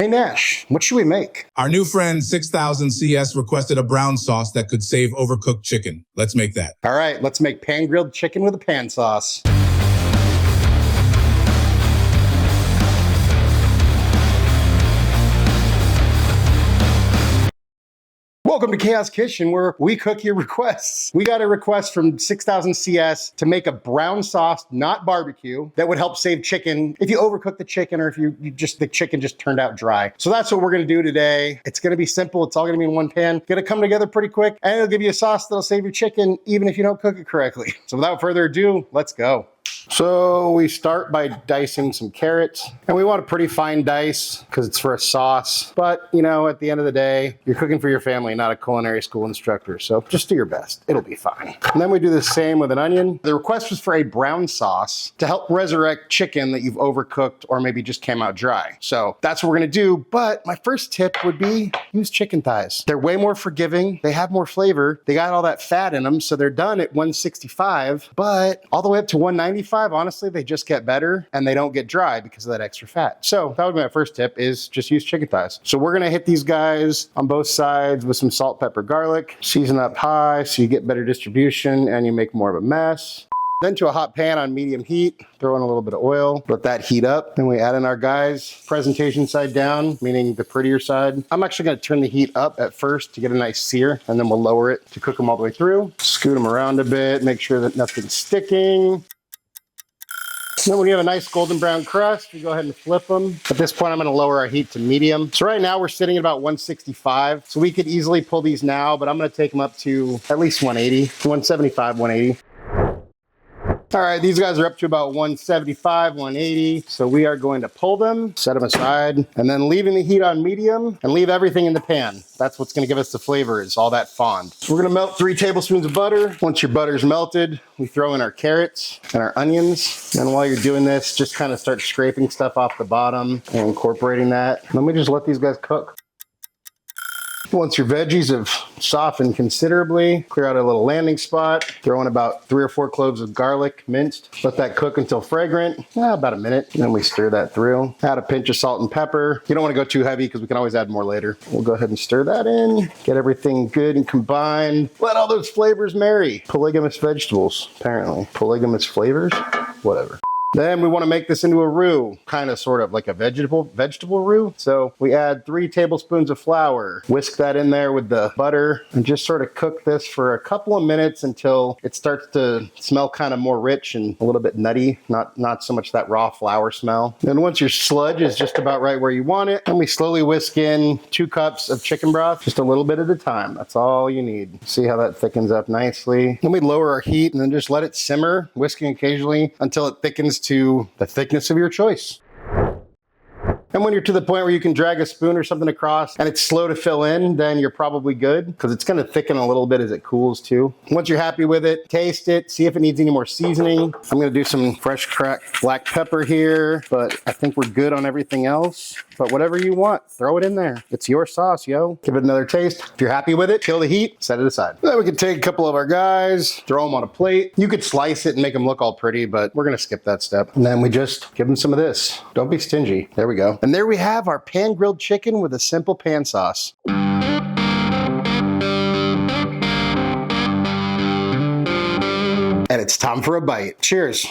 Hey Nash, what should we make? Our new friend 6000 CS requested a brown sauce that could save overcooked chicken. Let's make that. All right, let's make pan-grilled chicken with a pan sauce. Welcome to Chaos Kitchen, where we cook your requests. We got a request from 6000 CS to make a brown sauce, not barbecue, that would help save chicken if you overcook the chicken or if the chicken just turned out dry. So that's what we're gonna do today. It's gonna be simple. It's all gonna be in one pan. Gonna come together pretty quick, and it'll give you a sauce that'll save your chicken even if you don't cook it correctly. So without further ado, let's go. So we start by dicing some carrots, and we want a pretty fine dice because it's for a sauce. But you know, at the end of the day, you're cooking for your family, not a culinary school instructor. So just do your best. It'll be fine. And then we do the same with an onion. The request was for a brown sauce to help resurrect chicken that you've overcooked or maybe just came out dry. So that's what we're gonna do. But my first tip would be use chicken thighs. They're way more forgiving. They have more flavor. They got all that fat in them. So they're done at 165, but all the way up to 195. Honestly, they just get better and they don't get dry because of that extra fat. So that would be my first tip, is just use chicken thighs. So we're gonna hit these guys on both sides with some salt, pepper, garlic, season up high so you get better distribution and you make more of a mess. Then to a hot pan on medium heat, throw in a little bit of oil, let that heat up. Then we add in our guys, presentation side down, meaning the prettier side. I'm actually gonna turn the heat up at first to get a nice sear, and then we'll lower it to cook them all the way through. Scoot them around a bit, make sure that nothing's sticking. Then when you have a nice golden brown crust, we go ahead and flip them. At this point, I'm gonna lower our heat to medium. So right now we're sitting at about 165. So we could easily pull these now, but I'm gonna take them up to at least 180, 175, 180. All right, these guys are up to about 175, 180. So we are going to pull them, set them aside, and then leaving the heat on medium and leave everything in the pan. That's what's gonna give us the flavor, is all that fond. So we're gonna melt 3 tablespoons of butter. Once your butter's melted, we throw in our carrots and our onions. And while you're doing this, just kind of start scraping stuff off the bottom and incorporating that. And then we just let these guys cook. Once your veggies have softened considerably, clear out a little landing spot, throw in about 3 or 4 cloves of garlic minced. Let that cook until fragrant, about a minute. And then we stir that through. Add a pinch of salt and pepper. You don't want to go too heavy because we can always add more later. We'll go ahead and stir that in, get everything good and combined. Let all those flavors marry. Polygamous vegetables, apparently. Polygamous flavors, whatever. Then we want to make this into a roux, kind of sort of like a vegetable roux. So we add 3 tablespoons of flour, whisk that in there with the butter, and just sort of cook this for a couple of minutes until it starts to smell kind of more rich and a little bit nutty, not so much that raw flour smell. Then once your sludge is just about right where you want it, then we slowly whisk in 2 cups of chicken broth, just a little bit at a time. That's all you need. See how that thickens up nicely. Then we lower our heat and then just let it simmer, whisking occasionally until it thickens to the thickness of your choice. And when you're to the point where you can drag a spoon or something across and it's slow to fill in, then you're probably good, because it's going to thicken a little bit as it cools too. Once you're happy with it, taste it, see if it needs any more seasoning. I'm going to do some fresh cracked black pepper here, but I think we're good on everything else. But whatever you want, throw it in there. It's your sauce, yo. Give it another taste. If you're happy with it, kill the heat, set it aside. Then we can take a couple of our guys, throw them on a plate. You could slice it and make them look all pretty, but we're going to skip that step. And then we just give them some of this. Don't be stingy. There we go. And there we have our pan-grilled chicken with a simple pan sauce. And it's time for a bite. Cheers.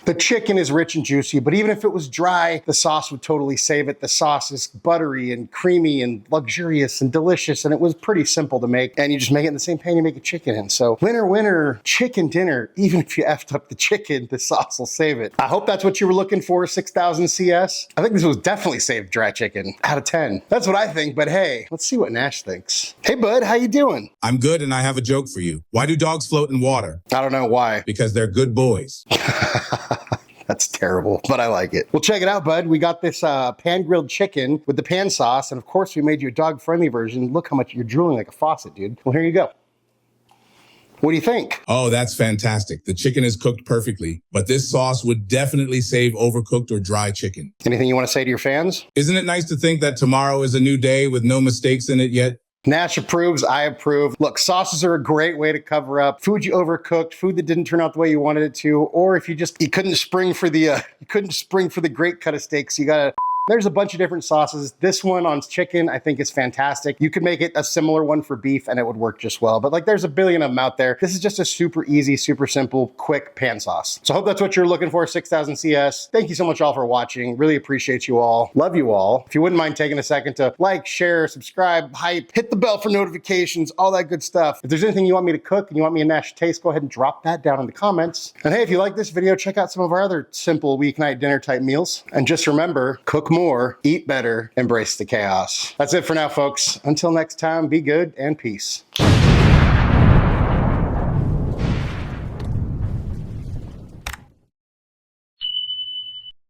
The chicken is rich and juicy, but even if it was dry, the sauce would totally save it. The sauce is buttery and creamy and luxurious and delicious, and it was pretty simple to make. And you just make it in the same pan you make a chicken in. So winner, winner, chicken dinner. Even if you effed up the chicken, the sauce will save it. I hope that's what you were looking for, 6000 CS. I think this was definitely saved dry chicken out of 10. That's what I think, but hey, let's see what Nash thinks. Hey bud, how you doing? I'm good, and I have a joke for you. Why do dogs float in water? I don't know why. Because they're good boys. That's terrible, but I like it. Well, check it out, bud. We got this pan-grilled chicken with the pan sauce, and of course we made you a dog-friendly version. Look how much you're drooling like a faucet, dude. Well, here you go. What do you think? Oh, that's fantastic. The chicken is cooked perfectly, but this sauce would definitely save overcooked or dry chicken. Anything you want to say to your fans? Isn't it nice to think that tomorrow is a new day with no mistakes in it yet? Nash approves, I approve. Look, sauces are a great way to cover up food you overcooked, food that didn't turn out the way you wanted it to, or if you couldn't spring for the great cut of steaks, there's a bunch of different sauces. This one on chicken, I think is fantastic. You could make it a similar one for beef and it would work just well. But like there's a billion of them out there. This is just a super easy, super simple, quick pan sauce. So I hope that's what you're looking for, 6000 CS. Thank you so much all for watching. Really appreciate you all. Love you all. If you wouldn't mind taking a second to like, share, subscribe, hype, hit the bell for notifications, all that good stuff. If there's anything you want me to cook and you want me and Nash to taste, go ahead and drop that down in the comments. And hey, if you like this video, check out some of our other simple weeknight dinner type meals. And just remember, cook more, eat better, embrace the chaos. That's it for now, folks. Until next time, be good and peace.